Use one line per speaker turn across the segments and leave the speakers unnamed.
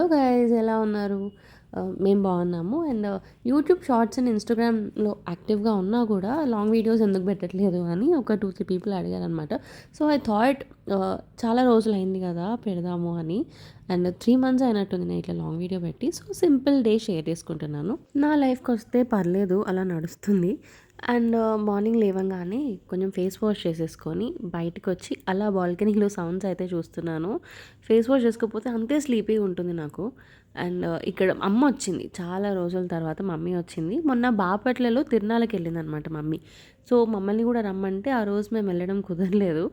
Hello guys, ఎలా ఉన్నారు? మేము బాగున్నాము. అండ్ యూట్యూబ్ షార్ట్స్ అండ్ ఇన్స్టాగ్రామ్లో యాక్టివ్గా ఉన్నా కూడా లాంగ్ వీడియోస్ ఎందుకు పెట్టట్లేదు అని ఒక 2-3 పీపుల్ అడిగారనమాట. సో ఐ థాట్ చాలా రోజులైంది కదా పెడదాము అని. అండ్ 3 మంత్స్ అయినట్టుంది నేను ఇట్లా లాంగ్ వీడియో పెట్టి. సో సింపుల్ డే షేర్ చేసుకుంటున్నాను. నా లైఫ్కి వస్తే పర్లేదు, అలా నడుస్తుంది. అండ్ మార్నింగ్ లేవంగానే కొంచెం ఫేస్ వాష్ చేసేసుకొని బయటకు వచ్చి అలా బాల్కనీలో సౌండ్స్ అయితే చూస్తున్నాను. ఫేస్ వాష్ చేసుకోకపోతే అంతే స్లీపీగా ఉంటుంది నాకు. అండ్ ఇక్కడ అమ్మ వచ్చింది, చాలా రోజుల తర్వాత మమ్మీ వచ్చింది. మొన్న బాపట్లలో తిరునాళ్ళకి వెళ్ళిందనమాట మమ్మీ. సో మమ్మల్ని కూడా రమ్మంటే ఆ రోజు మేము వెళ్ళడం కుదరలేదు.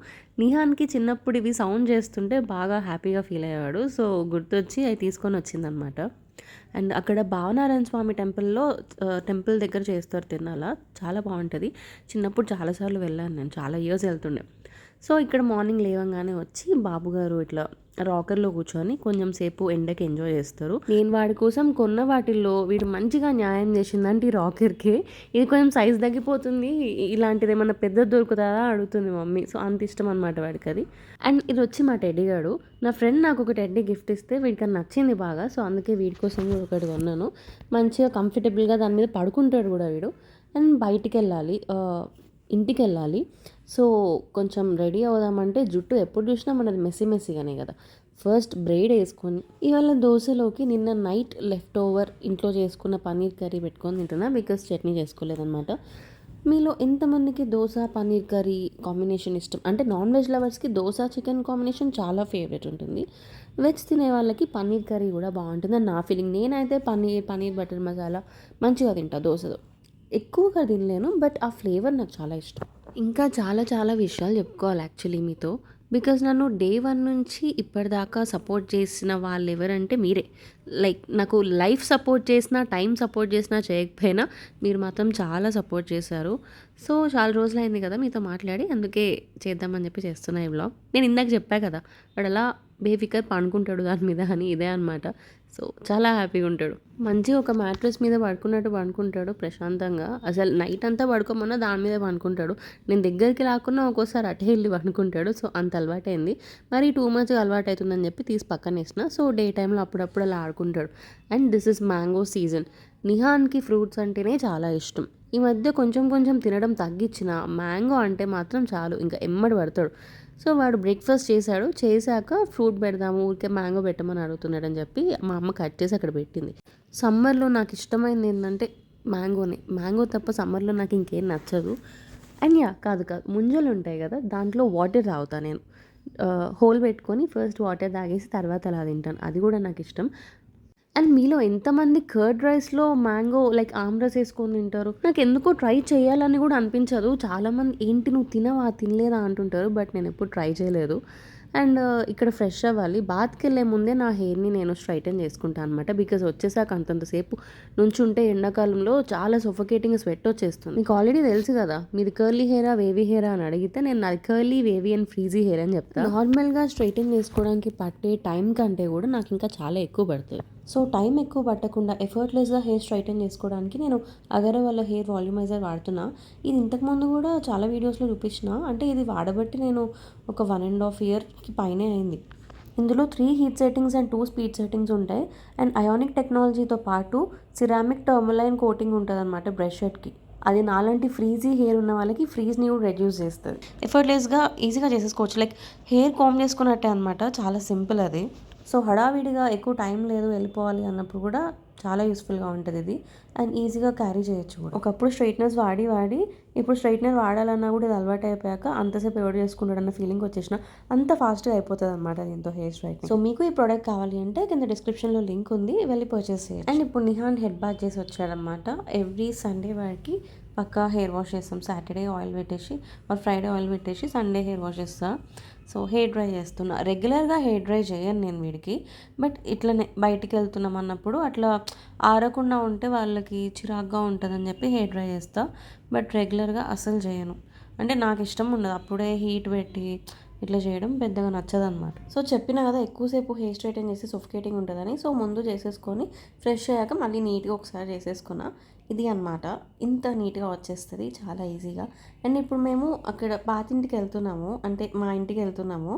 నిహాన్కి చిన్నప్పుడు ఇవి సౌండ్ చేస్తుంటే బాగా హ్యాపీగా ఫీల్ అయ్యేవాడు. సో గుర్తొచ్చి అవి తీసుకొని వచ్చిందనమాట. అండ్ అక్కడ భావనారాయణ స్వామి టెంపుల్ దగ్గర చేస్తారు తిరునాళ్ళ. చాలా బాగుంటుంది. చిన్నప్పుడు చాలాసార్లు వెళ్ళాను నేను, చాలా ఇయర్స్ వెళ్తుండే. సో ఇక్కడ మార్నింగ్ లేవంగానే వచ్చి బాబుగారు ఇట్లా రాకర్లో కూర్చొని కొంచెం సేపు ఎండకి ఎంజాయ్ చేస్తారు. నేను వాడి కోసం కొన్న వాటిల్లో వీడు మంచిగా న్యాయం చేసిందంటే ఈ రాకర్కే. ఇది కొంచెం సైజ్ తగ్గిపోతుంది, ఇలాంటిది ఏమన్నా పెద్ద దొరుకుతుందా అడుగుతుంది మమ్మీ. సో అంత ఇష్టం అనమాట వాడికి అది. అండ్ ఇది వచ్చి మా టెడ్డీగాడు. నా ఫ్రెండ్ నాకు ఒక టెడ్డీ గిఫ్ట్ ఇస్తే వీడికి అది నచ్చింది బాగా. సో అందుకే వీడి కోసం ఒకటి కొన్నాను. మంచిగా కంఫర్టబుల్గా దాని మీద పడుకుంటాడు కూడా వీడు. అండ్ బయటికి వెళ్ళాలి, ఇంటికి వెళ్ళాలి. సో కొంచెం రెడీ అవుదామంటే జుట్టు ఎప్పుడు చూసినా మనది మెస్సీగానే కదా. ఫస్ట్ బ్రైడ్ వేసుకొని ఇవాళ దోశలోకి నిన్న నైట్ లెఫ్ట్ ఓవర్ ఇంట్లో చేసుకున్న పన్నీర్ కర్రీ పెట్టుకొని తింటున్నా, బికాస్ చట్నీ చేసుకోలేదన్నమాట. మీలో ఎంతమందికి దోశ పన్నీర్ కర్రీ కాంబినేషన్ ఇష్టం? అంటే నాన్ వెజ్ లవర్స్కి దోశ చికెన్ కాంబినేషన్ చాలా ఫేవరెట్ ఉంటుంది. వెజ్ తినే వాళ్ళకి పన్నీర్ కర్రీ కూడా బాగుంటుంది అని నా ఫీలింగ్. నేనైతే పన్నీర్ బటర్ మసాలా మంచిగా తింటా దోశలో. ఎక్కువగా తినలేను, బట్ ఆ ఫ్లేవర్ నాకు చాలా ఇష్టం. ఇంకా చాలా చాలా విషయాలు చెప్పుకోవాలి యాక్చువల్లీ మీతో. బికాజ్ నన్ను డే 1 నుంచి ఇప్పటిదాకా సపోర్ట్ చేసిన వాళ్ళు ఎవరంటే మీరే. లైక్ నాకు లైఫ్ సపోర్ట్ చేసినా, టైం సపోర్ట్ చేసినా చేయకపోయినా మీరు మాత్రం చాలా సపోర్ట్ చేశారు. సో చాలా రోజులైంది కదా మీతో మాట్లాడి, అందుకే చేద్దామని చెప్పి చేస్తున్నా ఈ వ్లాగ్. నేను ఇందాక చెప్పా కదా వాడు అలా బేఫికర్ పడుకుంటాడు దాని మీద అని, ఇదే అనమాట. సో చాలా హ్యాపీగా ఉంటాడు. మంచిగా ఒక మ్యాట్రెస్ మీద పడుకున్నట్టు పడుకుంటాడు ప్రశాంతంగా. అసలు నైట్ అంతా పడుకోమన్నా దాని మీద పడుకుంటాడు. నేను దగ్గరికి రాకున్నా ఒక్కోసారి అటే వెళ్ళి పడుకుంటాడు. సో అంత అలవాటైంది. మరి 2 మంత్స్గా అలవాటు అవుతుందని చెప్పి తీసి పక్కన వేసిన. సో డే టైంలో అప్పుడప్పుడు అలా ఆడుకుంటాడు. And this is mango season. నిహాన్కి ఫ్రూట్స్ అంటేనే చాలా ఇష్టం. ఈ మధ్య కొంచెం కొంచెం తినడం తగ్గించిన, మ్యాంగో అంటే మాత్రం చాలు ఇంకా ఎమ్మడి పడతాడు. సో వాడు బ్రేక్ఫాస్ట్ చేశాక ఫ్రూట్ పెడదాము, ఊరికే మ్యాంగో పెట్టమని అడుగుతున్నాడని చెప్పి మా అమ్మ కట్ చేసి అక్కడ పెట్టింది. సమ్మర్లో నాకు ఇష్టమైంది ఏంటంటే మ్యాంగోనే. మ్యాంగో తప్ప సమ్మర్లో నాకు ఇంకేం నచ్చదు. అండ్ కాదు ముంజలు ఉంటాయి కదా, దాంట్లో వాటర్ తాగుతాను నేను. హోల్ పెట్టుకొని ఫస్ట్ వాటర్ తాగేసి తర్వాత అలా తింటాను. అది కూడా నాకు ఇష్టం. అండ్ మీలో ఎంతమంది కర్డ్ రైస్లో మ్యాంగో లైక్ ఆమ్రస్ వేసుకొని తింటారు? నాకు ఎందుకో ట్రై చేయాలని కూడా అనిపించదు. చాలామంది ఏంటి నువ్వు తినలేదా అంటుంటారు, బట్ నేను ఎప్పుడు ట్రై చేయలేదు. అండ్ ఇక్కడ ఫ్రెష్ అవ్వాలి. బాత్కి వెళ్ళే ముందే నా హెయిర్ని నేను స్ట్రైటన్ చేసుకుంటాను అనమాట. బికాజ్ వచ్చేసాక అంతంతసేపు నుంచుంటే ఎండాకాలంలో చాలా సొఫకేటింగ్ స్వెట్ వచ్చేస్తుంది. మీకు ఆల్రెడీ తెలుసు కదా, మీది కర్లీ హెయిరా వేవీ హెయిరా అని అడిగితే నేను నాది curly wavy and frizzy hair అని చెప్తాను. నార్మల్గా స్ట్రైటన్ చేసుకోవడానికి పట్టే టైం కంటే కూడా నాకు ఇంకా చాలా ఎక్కువ పడుతుంది. సో టైం ఎక్కువ పట్టకుండా ఎఫర్ట్లెస్గా హెయిర్ స్ట్రైటన్ చేసుకోవడానికి నేను అగరో వాళ్ళ హెయిర్ వాల్యూమైజర్ వాడుతున్నా. ఇది ఇంతకుముందు కూడా చాలా వీడియోస్లో చూపించిన. అంటే ఇది వాడబట్టి నేను ఒక 1.5 ఇయర్కి పైనే అయింది. ఇందులో 3 heat settings and 2 speed settings ఉంటాయి. అండ్ అయానిక్ టెక్నాలజీతో పాటు సిరామిక్ టర్మలైన్ కోటింగ్ ఉంటుంది అనమాట బ్రష్ హెడ్కి. అది నాలాంటి ఫ్రీజీ హెయిర్ ఉన్న వాళ్ళకి ఫ్రీజ్ని కూడా రెడ్యూస్ చేస్తుంది. ఎఫర్ట్లెస్గా ఈజీగా చేసేసుకోవచ్చు. లైక్ హెయిర్ కామ్ చేసుకున్నట్టే అనమాట. చాలా సింపుల్ అది. సో హడావిడిగా ఎక్కువ టైం లేదు వెళ్ళిపోవాలి అన్నప్పుడు కూడా చాలా యూస్ఫుల్గా ఉంటుంది ఇది. అండ్ ఈజీగా క్యారీ చేయొచ్చు కూడా. ఒకప్పుడు స్ట్రైట్నర్స్ వాడి ఇప్పుడు స్ట్రైట్నర్ వాడాలన్నా కూడా ఇది అలవాటు అయిపోయాక అంతసేపు ఎవరు చేసుకుంటాడు అన్న ఫీలింగ్ వచ్చేసిన. అంత ఫాస్ట్గా అయిపోతుంది అనమాట దీంతో హెయిర్ స్ట్రైట్నింగ్. సో మీకు ఈ ప్రోడక్ట్ కావాలి అంటే కింద డిస్క్రిప్షన్లో లింక్ ఉంది, వెళ్ళి పర్చేస్ చేయండి. అండ్ ఇప్పుడు నిహాన్ హెడ్ బాత్ చేసి వచ్చాడనమాట. ఎవ్రీ సండే వాడికి పక్కా హెయిర్ వాష్ చేస్తాం. సాటర్డే ఆయిల్ పెట్టేసి ఫ్రైడే ఆయిల్ పెట్టేసి సండే హెయిర్ వాష్ చేస్తా. సో హెయిర్ డ్రై చేస్తున్నా. రెగ్యులర్గా హెయిర్ డ్రై చేయను నేను వీడికి, బట్ ఇట్లనే బయటికి వెళ్తున్నాం అన్నప్పుడు అట్లా ఆరకుండా ఉంటే వాళ్ళకి చిరాగ్గా ఉంటుందని చెప్పి హెయిర్ డ్రై చేస్తా. బట్ రెగ్యులర్గా అసలు చేయను. అంటే నాకు ఇష్టం ఉండదు అప్పుడే హీట్ పెట్టి ఇట్లా చేయడం, పెద్దగా నచ్చదనమాట. సో చెప్పినా కదా ఎక్కువసేపు హెయిర్ స్ట్రైటన్ చేసి సఫోకేటింగ్ ఉంటుందని. సో ముందు చేసేసుకొని ఫ్రెష్ అయ్యాక మళ్ళీ నీట్గా ఒకసారి చేసేసుకున్నా. ఇది అనమాట. ఇంత నీట్గా వచ్చేస్తుంది చాలా ఈజీగా. అండ్ ఇప్పుడు మేము అక్కడ పాతింటికి వెళ్తున్నాము, అంటే మా ఇంటికి వెళ్తున్నాము.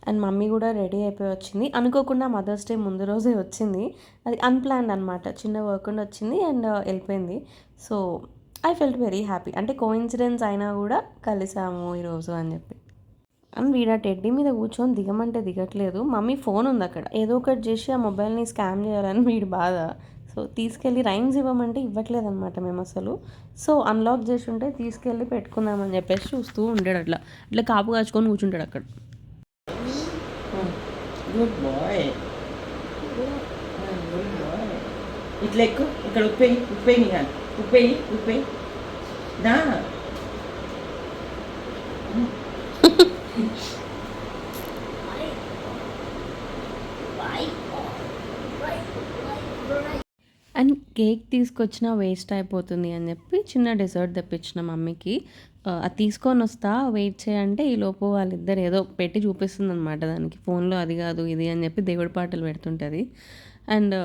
అండ్ మమ్మీ కూడా రెడీ అయిపోయి వచ్చింది. అనుకోకుండా మదర్స్ డే ముందు రోజే వచ్చింది. అది అన్‌ప్లాన్డ్ అనమాట. చిన్న వర్క్ ఉండి వచ్చింది అండ్ వెళ్ళిపోయింది. So, I felt very happy. అంటే కోయిన్సిడెన్స్ అయినా కూడా కలిసాము ఈరోజు అని చెప్పి. అండ్ వీడు ఆ టెడ్డీ మీద కూర్చొని దిగమంటే దిగట్లేదు. మమ్మీ ఫోన్ ఉంది అక్కడ. ఏదో ఒకటి చేసి ఆ మొబైల్‌ని స్కామ్ చేయాలని వీడి బాధ. సో, తీసుకెళ్ళి రైమ్స్ ఇవ్వమంటే ఇవ్వట్లేదనమాట మేము అసలు. సో, అన్‌లాక్ చేసి ఉంటే తీసుకెళ్ళి పెట్టుకుందామని చెప్పేసి చూస్తూ ఉంటాడు అట్లా. ఇట్లా కాపు కాచుకొని కూర్చుంటాడు అక్కడ.
Good boy. Good boy. ఇట్లా ఎక్కువ ఇక్కడ ఉప్పేయి ఉప్పేయి నీ కానీ ఉప్పేయి ఉప్పేయి దా.
అండ్ కేక్ తీసుకొచ్చినా వేస్ట్ అయిపోతుంది అని చెప్పి చిన్న డెజర్ట్ తెప్పించిన మమ్మీకి. అది తీసుకొని వస్తా వెయిట్ చేయంటే ఈలోపు వాళ్ళిద్దరు ఏదో పెట్టి చూపిస్తుంది అనమాట దానికి ఫోన్లో. అది కాదు ఇది అని చెప్పి దేవుడి పాటలు పెడుతుంటుంది. అండ్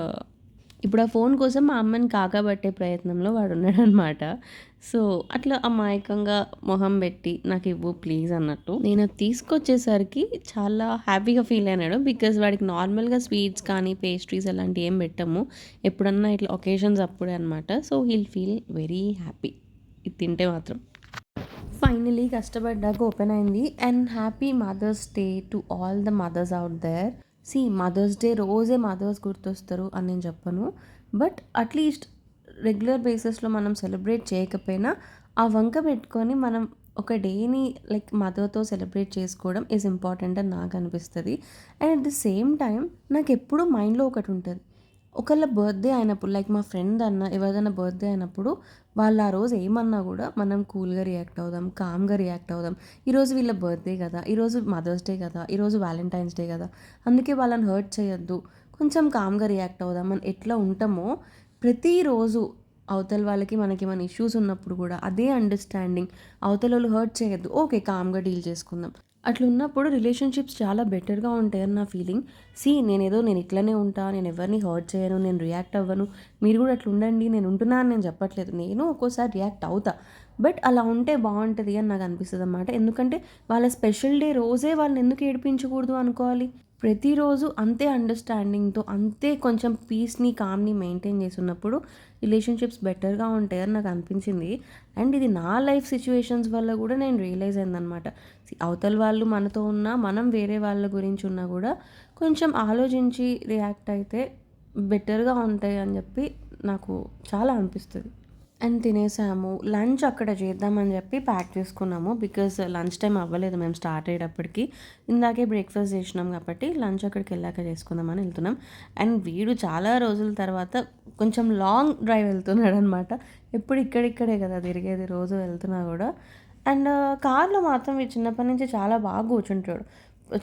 ఇప్పుడు ఆ ఫోన్ కోసం మా అమ్మని కాకబట్టే ప్రయత్నంలో వాడు ఉన్నాడనమాట. సో, అట్లా అమాయకంగా మొహం పెట్టి నాకు ఇవ్వు ప్లీజ్ అన్నట్టు. నేను అది తీసుకొచ్చేసరికి చాలా హ్యాపీగా ఫీల్ అయినాడు. బికాజ్ వాడికి నార్మల్గా స్వీట్స్ కానీ పేస్ట్రీస్ అలాంటివి ఏం పెట్టము. ఎప్పుడన్నా ఇట్లా ఒకేషన్స్ అప్పుడే అనమాట. So, he'll feel very happy ఇది తింటే మాత్రం. ఫైనలీ కష్టపడ్డాక ఓపెన్ అయింది. And happy mother's day to all the mothers out there. Mother's day రోజే మదర్స్ గుర్తొస్తారు అని నేను చెప్పను. బట్ అట్లీస్ట్ రెగ్యులర్ బేసిస్లో మనం సెలబ్రేట్ చేయకపోయినా ఆ వంక పెట్టుకొని మనం ఒక డేని లైక్ మదర్తో సెలబ్రేట్ చేసుకోవడం ఈజ్ ఇంపార్టెంట్ అని నాకు అనిపిస్తుంది. And at the same time నాకు ఎప్పుడూ మైండ్లో ఒకటి ఉంటుంది. ఒకళ్ళ బర్త్డే అయినప్పుడు లైక్ మా ఫ్రెండ్ అన్న ఎవరిదైనా బర్త్డే అయినప్పుడు వాళ్ళు ఆ రోజు ఏమన్నా కూడా మనం కూల్గా రియాక్ట్ అవుదాం, కామ్గా రియాక్ట్ అవుదాం. ఈరోజు వీళ్ళ బర్త్డే కదా, ఈరోజు మదర్స్ డే కదా, ఈరోజు వ్యాలంటైన్స్ డే కదా, అందుకే వాళ్ళని హర్ట్ చేయొద్దు, కొంచెం కామ్గా రియాక్ట్ అవుదాం అని ఎట్లా ఉంటామో ప్రతిరోజు అవతల వాళ్ళకి మనకి ఏమైనా ఇష్యూస్ ఉన్నప్పుడు కూడా అదే అండర్స్టాండింగ్. అవతల వాళ్ళు హర్ట్ చేయొద్దు, ఓకే కామ్గా డీల్ చేసుకుందాం. అట్లా ఉన్నప్పుడు రిలేషన్షిప్స్ చాలా బెటర్గా ఉంటాయని నా ఫీలింగ్. నేను ఇట్లనే ఉంటా, నేను ఎవరిని హర్ట్ చేయను, నేను రియాక్ట్ అవ్వను, మీరు కూడా అట్లా ఉండండి, నేను ఉంటున్నా అని నేను చెప్పట్లేదు. నేను ఒక్కోసారి రియాక్ట్ అవుతా. బట్ అలా ఉంటే బాగుంటుంది అని నాకు అనిపిస్తుంది అన్నమాట. ఎందుకంటే వాళ్ళ స్పెషల్ డే రోజే వాళ్ళని ఎందుకు ఏడిపించకూడదు అనుకోవాలి. ప్రతిరోజు అంతే అండర్స్టాండింగ్తో అంతే కొంచెం పీస్ని కామ్ని మెయింటైన్ చేస్తున్నప్పుడు రిలేషన్షిప్స్ బెటర్గా ఉంటాయని నాకు అనిపించింది. అండ్ ఇది నా లైఫ్ సిచ్యువేషన్స్ వల్ల కూడా నేను రియలైజ్ అయిందనమాట. అవతల వాళ్ళు మనతో ఉన్నా మనం వేరే వాళ్ళ గురించి ఉన్నా కూడా కొంచెం ఆలోచించి రియాక్ట్ అయితే బెటర్గా ఉంటాయి అని చెప్పి నాకు చాలా అనిపిస్తుంది. అండ్ తినేసాము. లంచ్ అక్కడ చేద్దామని చెప్పి ప్యాక్ చేసుకున్నాము. బికాజ్ లంచ్ టైం అవ్వలేదు మేము స్టార్ట్ అయ్యేటప్పటికి. ఇందాకే బ్రేక్ఫాస్ట్ చేసినాం కాబట్టి లంచ్ అక్కడికి వెళ్ళాక చేసుకుందామని వెళ్తున్నాం. అండ్ వీడు చాలా రోజుల తర్వాత కొంచెం లాంగ్ డ్రైవ్ వెళ్తున్నాడు అనమాట. ఎప్పుడు ఇక్కడిక్కడే కదా తిరిగేది రోజు వెళ్తున్నా కూడా. అండ్ కార్లో మాత్రం వీడు చిన్నప్పటి నుంచి చాలా బాగా కూర్చుంటాడు.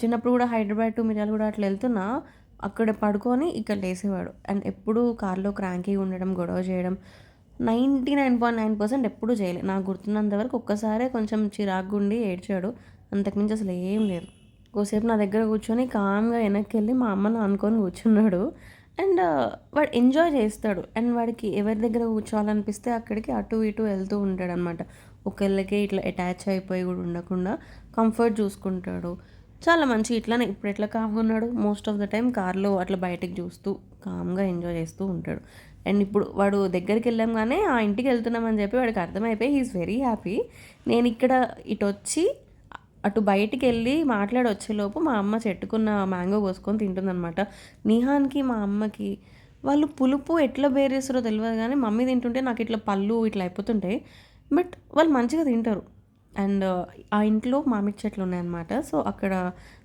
చిన్నప్పుడు కూడా హైదరాబాద్ టు మిర్యాలగూడ అట్లా వెళ్తున్నా అక్కడ పడుకొని ఇక్కడ లేసేవాడు. అండ్ ఎప్పుడు కార్లో క్రాంకీగా ఉండడం, గొడవ చేయడం 99.9% ఎప్పుడూ చేయలేదు. నాకు గుర్తున్నంత వరకు ఒక్కసారే కొంచెం చిరాకుగుండి ఏడ్చాడు. అంతకుమించి అసలు ఏం లేదు. కోసేపు నా దగ్గర కూర్చొని కామ్గా వెనక్కి వెళ్ళి మా అమ్మని అనుకొని కూర్చున్నాడు. అండ్ వాడు ఎంజాయ్ చేస్తాడు. అండ్ వాడికి ఎవరి దగ్గర కూర్చోవాలనిపిస్తే అక్కడికి అటు ఇటు వెళ్తూ ఉంటాడనమాట. ఒకళ్ళకే ఇట్లా అటాచ్ అయిపోయి కూడా ఉండకుండా కంఫర్ట్ చూసుకుంటాడు. చాలా మంచి ఇట్లానే ఇప్పుడు ఎట్లా కామ్గా ఉన్నాడు మోస్ట్ ఆఫ్ ద టైం కార్లో అట్లా బయటకు చూస్తూ కామ్గా ఎంజాయ్ చేస్తూ ఉంటాడు. అండ్ ఇప్పుడు వాడు దగ్గరికి వెళ్ళాంగానే ఆ ఇంటికి వెళ్తున్నామని చెప్పి వాడికి అర్థమైపోయి హీఈస్ వెరీ హ్యాపీ. నేను ఇక్కడ ఇటు వచ్చి అటు బయటికి వెళ్ళి మాట్లాడి వచ్చేలోపు మా అమ్మ చెట్టుకున్న మ్యాంగో కోసుకొని తింటుందనమాట. నిహాన్కి మా అమ్మకి వాళ్ళు పులుపు ఎట్లా బేరేస్తారో తెలియదు కానీ మమ్మీ తింటుంటే నాకు ఇట్లా పళ్ళు ఇట్లా అయిపోతుంటాయి. బట్ వాళ్ళు మంచిగా తింటారు. అండ్ ఆ ఇంట్లో మామిడి చెట్లు ఉన్నాయన్నమాట. సో అక్కడ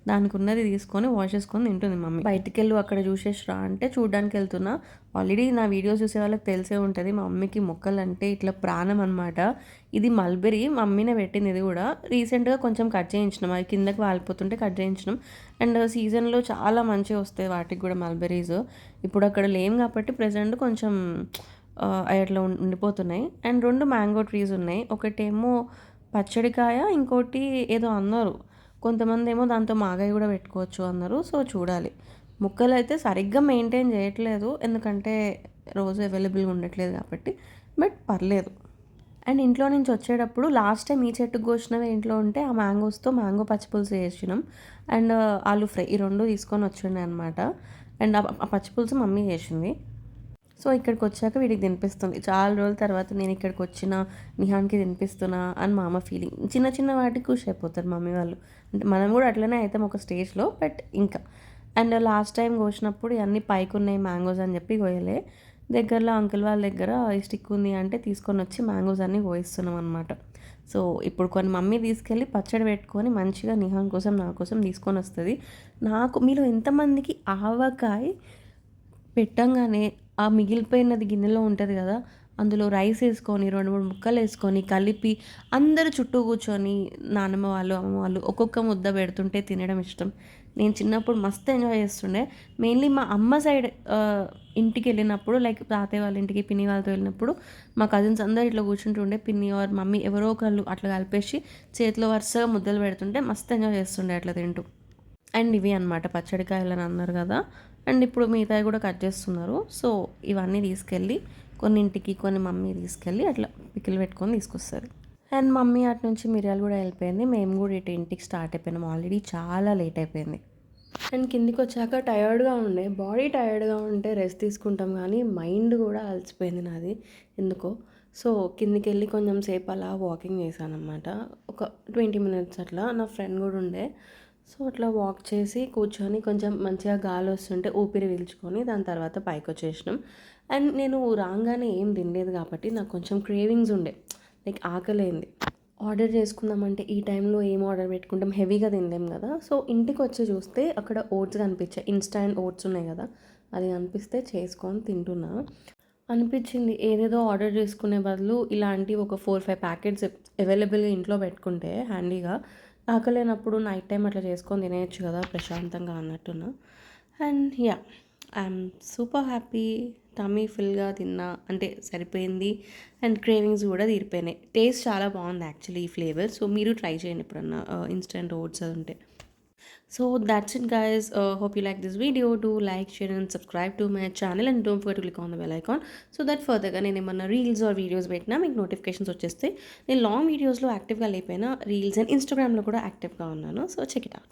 దానికి ఉన్నది తీసుకొని వాష్ చేసుకొని తింటుంది మమ్మీ. బయటికి వెళ్ళు అక్కడ చూసేసిరా అంటే చూడడానికి వెళ్తున్నా. ఆల్రెడీ నా వీడియోస్ చూసే వాళ్ళకి తెలిసే ఉంటుంది మా మమ్మీకి మొక్కలు అంటే ఇట్లా ప్రాణం అనమాట. ఇది మల్బెరీ మమ్మీనే పెట్టింది. ఇది కూడా రీసెంట్గా కొంచెం కట్ చేయించినాం, అది కిందకి వాలిపోతుంటే కట్ చేయించినాం. అండ్ సీజన్లో చాలా మంచిగా వస్తాయి వాటికి కూడా మల్బెరీస్. ఇప్పుడు అక్కడ లేం కాబట్టి ప్రజెంట్ కొంచెం అట్లా ఉండిపోతున్నాయి. అండ్ 2 మ్యాంగో ట్రీస్ ఉన్నాయి. ఒకటేమో పచ్చడికాయ, ఇంకోటి ఏదో అన్నారు. కొంతమంది ఏమో దాంతో మాగాయ కూడా పెట్టుకోవచ్చు అన్నారు. సో చూడాలి. ముక్కలు అయితే సరిగ్గా మెయింటైన్ చేయట్లేదు ఎందుకంటే రోజు అవైలబుల్గా ఉండట్లేదు కాబట్టి. బట్ పర్లేదు. అండ్ ఇంట్లో నుంచి వచ్చేటప్పుడు లాస్ట్ టైం ఈ చెట్టుకు కోసినవే ఇంట్లో ఉంటే ఆ మ్యాంగోస్తో మ్యాంగో పచ్చిపులుసు చేసినాం అండ్ ఆలూ ఫ్రై ఈ 2 తీసుకొని వచ్చిండే అనమాట. అండ్ ఆ పచ్చిపులుసు మమ్మీ చేసింది. సో ఇక్కడికి వచ్చాక వీడికి తినిపిస్తుంది. చాలా రోజుల తర్వాత నేను ఇక్కడికి వచ్చిన నిహాన్‌కి తినిపిస్తున్నా అని మా అమ్మ ఫీలింగ్. చిన్న చిన్న వాటికి ఖుషి అయిపోతారు మమ్మీ వాళ్ళు. అంటే మనం కూడా అట్లనే అయితాం ఒక స్టేజ్‌లో. బట్ ఇంకా అండ్ లాస్ట్ టైం కోసినప్పుడు ఇవన్నీ పైకున్నాయి మ్యాంగోస్ అని చెప్పి కోయలే. దగ్గరలో అంకుల్ వాళ్ళ దగ్గర ఈ స్టిక్ ఉంది అంటే తీసుకొని వచ్చి మ్యాంగోస్ అన్నీ కోయిస్తున్నాం అనమాట. సో ఇప్పుడు కొన్ని మమ్మీ తీసుకెళ్ళి పచ్చడి పెట్టుకొని మంచిగా నిహాన్ కోసం నా కోసం తీసుకొని వస్తుంది. నాకు మీలో ఎంతమందికి ఆవకాయ పెట్టంగానే ఆ మిగిలిపోయినది గిన్నెలో ఉంటది గదా! అందులో రైస్ ఏసుకొని 2, 3 ముక్కలేసుకొని కలిపి అందరూ చుట్టూ కూర్చొని నానమ్మ వాళ్ళు, అమ్మమ్మ వాళ్ళు ఒక్కొక్క ముద్ద పెడుతుంటే తినడం ఇష్టం. నేను చిన్నప్పుడు మస్తు ఎంజాయ్ చేస్తుండే. మెయిన్‌లీ మా అమ్మ సైడ్ ఇంటికెళ్ళినప్పుడు లైక్ తాతయ్య వాళ్ళ ఇంటికి, పిన్ని వాళ్ళతో వెళ్ళినప్పుడు మా కజిన్స్ అందరూ ఇట్లా కూర్చుంటుండే. పిన్ని ఆర్ మమ్మీ ఎవరో ఒకళ్ళు అట్లా కలిపేసి చేతిలో వరుసగా ముద్దలు పెడుతుంటే మస్తు ఎంజాయ్ చేస్తుండే అట్లా తింటూ. అండ్ ఇవి అనమాట పచ్చడికాయలని అన్నారు కదా. అండ్ ఇప్పుడు మిగతావి కూడా కట్ చేస్తున్నారు. సో ఇవన్నీ తీసుకెళ్ళి కొన్నింటికి కొన్ని మమ్మీ తీసుకెళ్ళి అట్లా పికిల్ పెట్టుకొని తీసుకొస్తారు. అండ్ మమ్మీ అటు నుంచి మిరియాలు కూడా వెళ్ళిపోయింది. మేము కూడా ఇటు ఇంటికి స్టార్ట్ అయిపోయినాం. ఆల్రెడీ చాలా లేట్ అయిపోయింది. అండ్ కిందికి వచ్చాక టయర్డ్గా ఉండే, బాడీ టయర్డ్గా ఉంటే రెస్ట్ తీసుకుంటాం కానీ మైండ్ కూడా అలసిపోయింది నాది ఎందుకో. సో కిందికి వెళ్ళి కొంచెం సేపు అలా వాకింగ్ చేశాను అనమాట. ఒక 20 మినిట్స్ అట్లా. నా ఫ్రెండ్ కూడా ఉండే. సో అట్లా వాక్ చేసి కూర్చొని కొంచెం మంచిగా గాలి వస్తుంటే ఊపిరి పీల్చుకొని దాని తర్వాత పైకి వచ్చేసినాం. అండ్ నేను రాగానే ఏం తినలేదు కాబట్టి నాకు కొంచెం క్రేవింగ్స్ ఉండే, లైక్ ఆకలేంది. ఆర్డర్ చేసుకుందామంటే ఈ టైంలో ఏం ఆర్డర్ పెట్టుకుంటాం, హెవీగా తినలేం కదా. సో ఇంటికి వచ్చి చూస్తే అక్కడ ఓట్స్ కనిపించాయి, ఇన్స్టాంట్ ఓట్స్ ఉన్నాయి కదా, అది కనిపిస్తే చేసుకొని తింటున్నా. అనిపించింది ఏదేదో ఆర్డర్ చేసుకునే బదులు ఇలాంటి ఒక 4-5 ప్యాకెట్స్ అవైలబుల్గా ఇంట్లో పెట్టుకుంటే హ్యాండీగా ఆకలేనప్పుడు నైట్ టైం అట్లా చేసుకొని తినేయచ్చు కదా ప్రశాంతంగా అన్నట్టున్నా. And yeah, I'm super happy. Tummy ఫుల్గా తిన్నా అంటే సరిపోయింది. అండ్ క్రేవింగ్స్ కూడా తీరిపోయినాయి. టేస్ట్ చాలా బాగుంది యాక్చువల్లీ ఈ ఫ్లేవర్. సో మీరు ట్రై చేయండి ఎప్పుడన్నా ఇన్స్టెంట్ ఓట్స్ అది ఉంటే. So that's it guys. Hope you like this video. Do like, share and subscribe to my channel and don't forget to click on the bell icon so that furtherగా నేను ఏమన్నా reels are videos పెట్టినా మీకు notifications వచ్చేస్తాయి. నేను long వీడియోస్లో యాక్టివ్గా లేకపోయినా reels and ఇన్స్టాగ్రామ్లో కూడా యాక్టివ్గా ఉన్నాను. So check it out.